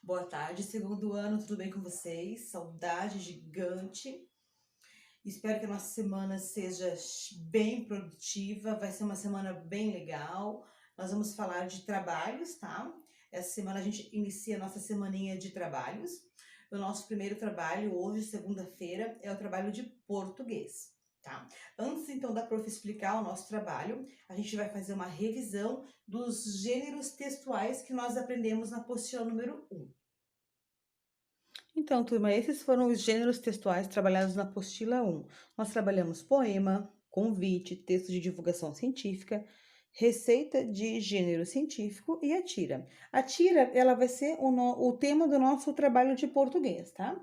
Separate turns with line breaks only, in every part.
Boa tarde, segundo ano, tudo bem com vocês? Saudade gigante. Espero que a nossa semana seja bem produtiva, vai ser uma semana bem legal. Nós vamos falar de trabalhos, tá? Essa semana a gente inicia a nossa semaninha de trabalhos. O nosso primeiro trabalho, hoje, segunda-feira, é o trabalho de português, tá? Antes, então, da prof explicar o nosso trabalho, a gente vai fazer uma revisão dos gêneros textuais que nós aprendemos na apostila número 1. Então, turma, esses foram os gêneros textuais trabalhados na apostila 1. Nós trabalhamos poema, convite, texto de divulgação científica, receita de gênero científico e a tira. A tira, ela vai ser o tema do nosso trabalho de português, tá?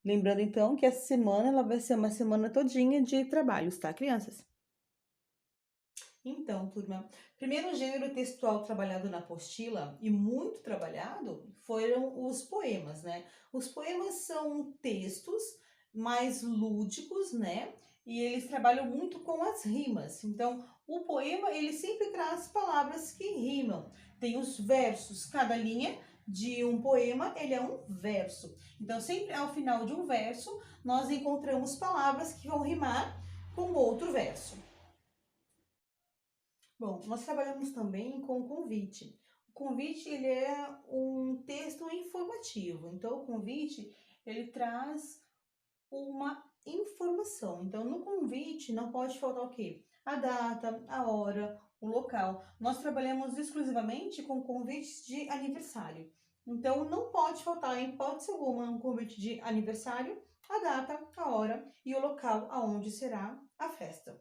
Lembrando, então, que essa semana, ela vai ser uma semana todinha de trabalhos, tá, crianças? Então, turma, primeiro gênero textual trabalhado na apostila e muito trabalhado foram os poemas, né? Os poemas são textos mais lúdicos, né? E eles trabalham muito com as rimas. Então, o poema, ele sempre traz palavras que rimam. Tem os versos, cada linha de um poema, ele é um verso. Então, sempre ao final de um verso, nós encontramos palavras que vão rimar com outro verso. Bom, nós trabalhamos também com o convite. O convite, ele é um texto informativo. Então, o convite, ele traz uma informação. Então, no convite, não pode faltar o quê? A data, a hora, o local. Nós trabalhamos exclusivamente com convites de aniversário. Então, não pode faltar, em hipótese alguma, um convite de aniversário, a data, a hora e o local aonde será a festa.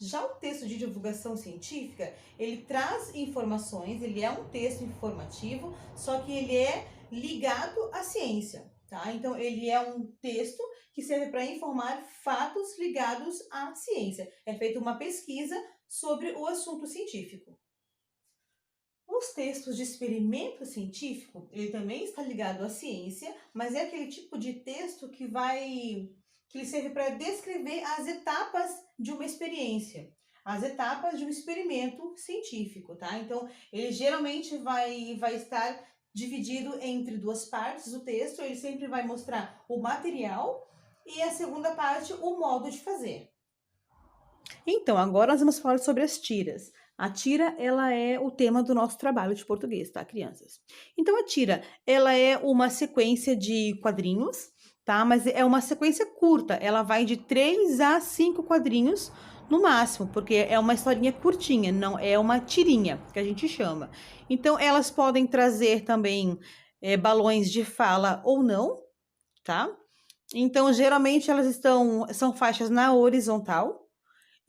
Já o texto de divulgação científica, ele traz informações, ele é um texto informativo, só que ele é ligado à ciência, tá? Então, ele é um texto que serve para informar fatos ligados à ciência. É feita uma pesquisa sobre o assunto científico. Os textos de experimento científico, ele também está ligado à ciência, mas é aquele tipo de texto que ele serve para descrever as etapas de uma experiência, as etapas de um experimento científico, tá? Então, ele geralmente vai estar dividido entre duas partes. O texto, ele sempre vai mostrar o material e a segunda parte, o modo de fazer. Então, agora nós vamos falar sobre as tiras. A tira, ela é o tema do nosso trabalho de português, tá, crianças? Então, a tira, ela é uma sequência de quadrinhos, tá? Mas é uma sequência curta, ela vai de 3 a 5 quadrinhos no máximo, porque é uma historinha curtinha, não é uma tirinha, que a gente chama. Então, elas podem trazer também balões de fala ou não, tá? Então, geralmente, são faixas na horizontal,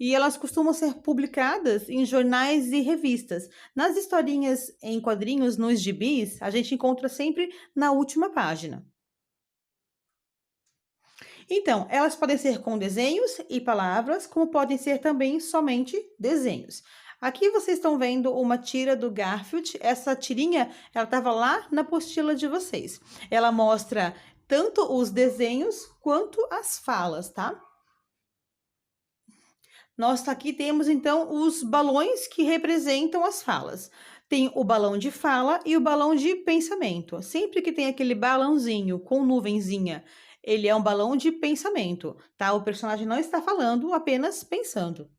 e elas costumam ser publicadas em jornais e revistas. Nas historinhas em quadrinhos, nos gibis, a gente encontra sempre na última página. Então, elas podem ser com desenhos e palavras, como podem ser também somente desenhos. Aqui vocês estão vendo uma tira do Garfield. Essa tirinha, ela estava lá na apostila de vocês. Ela mostra tanto os desenhos quanto as falas, tá? Nós aqui temos, então, os balões que representam as falas. Tem o balão de fala e o balão de pensamento. Sempre que tem aquele balãozinho com nuvenzinha, ele é um balão de pensamento, tá? O personagem não está falando, apenas pensando.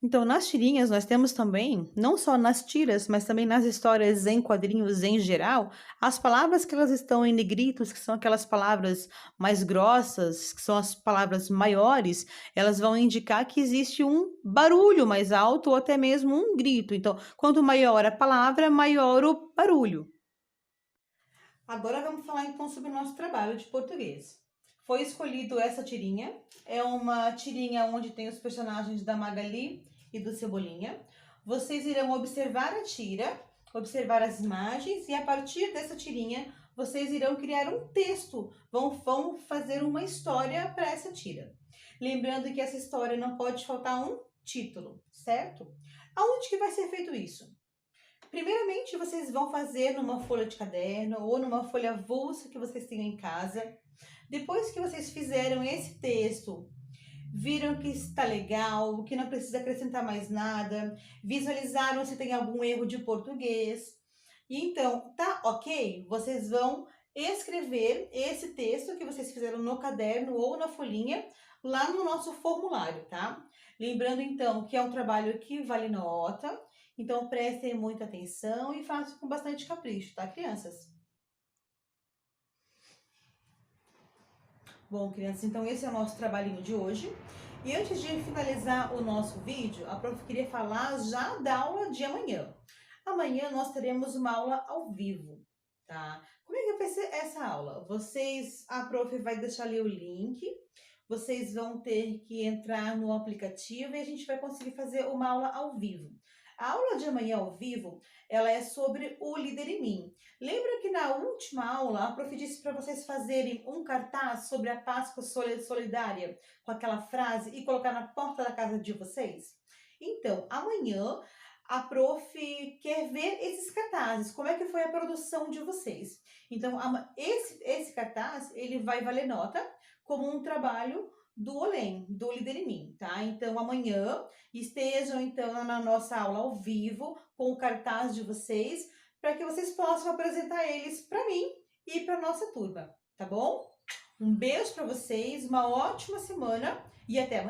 Então, nas tirinhas, nós temos também, não só nas tiras, mas também nas histórias em quadrinhos em geral, as palavras que elas estão em negritos, que são aquelas palavras mais grossas, que são as palavras maiores, elas vão indicar que existe um barulho mais alto ou até mesmo um grito. Então, quanto maior a palavra, maior o barulho. Agora vamos falar então sobre o nosso trabalho de português. Foi escolhido essa tirinha, é uma tirinha onde tem os personagens da Magali e do Cebolinha. Vocês irão observar a tira, observar as imagens e a partir dessa tirinha vocês irão criar um texto, vão fazer uma história para essa tira. Lembrando que essa história não pode faltar um título, certo? Aonde que vai ser feito isso? Primeiramente, vocês vão fazer numa folha de caderno ou numa folha avulsa que vocês tenham em casa. Depois que vocês fizeram esse texto, viram que está legal, que não precisa acrescentar mais nada, visualizaram se tem algum erro de português, E então, tá ok? Vocês vão escrever esse texto que vocês fizeram no caderno ou na folhinha lá no nosso formulário, tá? Lembrando então que é um trabalho que vale nota, então prestem muita atenção e façam com bastante capricho, tá, crianças? Bom, crianças, então esse é o nosso trabalhinho de hoje. E antes de finalizar o nosso vídeo, a prof queria falar já da aula de amanhã. Amanhã nós teremos uma aula ao vivo, tá? Como é que vai ser essa aula? A prof vai deixar ali o link, vocês vão ter que entrar no aplicativo e a gente vai conseguir fazer uma aula ao vivo. A aula de amanhã ao vivo, ela é sobre o Líder em Mim. Lembra que na última aula a prof disse para vocês fazerem um cartaz sobre a Páscoa Solidária com aquela frase e colocar na porta da casa de vocês? Então, amanhã a prof quer ver esses cartazes, como é que foi a produção de vocês. Então, esse cartaz, ele vai valer nota como um trabalho do OLEM, do Líder em Mim, tá? Então, amanhã estejam, então, na nossa aula ao vivo, com o cartaz de vocês, para que vocês possam apresentar eles para mim e para nossa turma, tá bom? Um beijo para vocês, uma ótima semana e até amanhã.